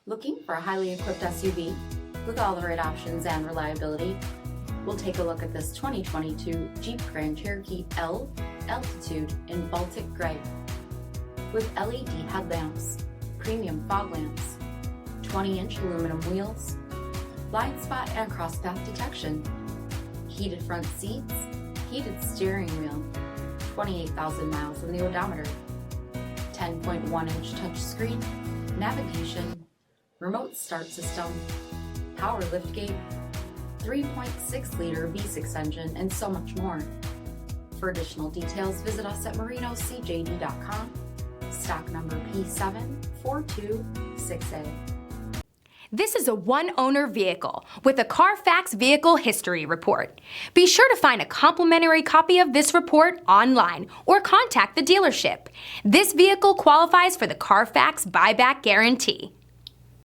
Looking for a highly equipped SUV with all the right options and reliability? We'll take a look at this 2022 Jeep Grand Cherokee L Altitude in Baltic Gray. With LED headlamps, premium fog lamps, 20-inch aluminum wheels, blind spot and crosspath detection, heated front seats, heated steering wheel, 28,000 miles on the odometer, 10.1-inch touchscreen, navigation, remote start system, power liftgate, 3.6-liter V6 engine, and so much more. For additional details, visit us at marinocjd.com, stock number P7426A. This is a one-owner vehicle with a CARFAX Vehicle History Report. Be sure to find a complimentary copy of this report online or contact the dealership. This vehicle qualifies for the CARFAX Buyback Guarantee.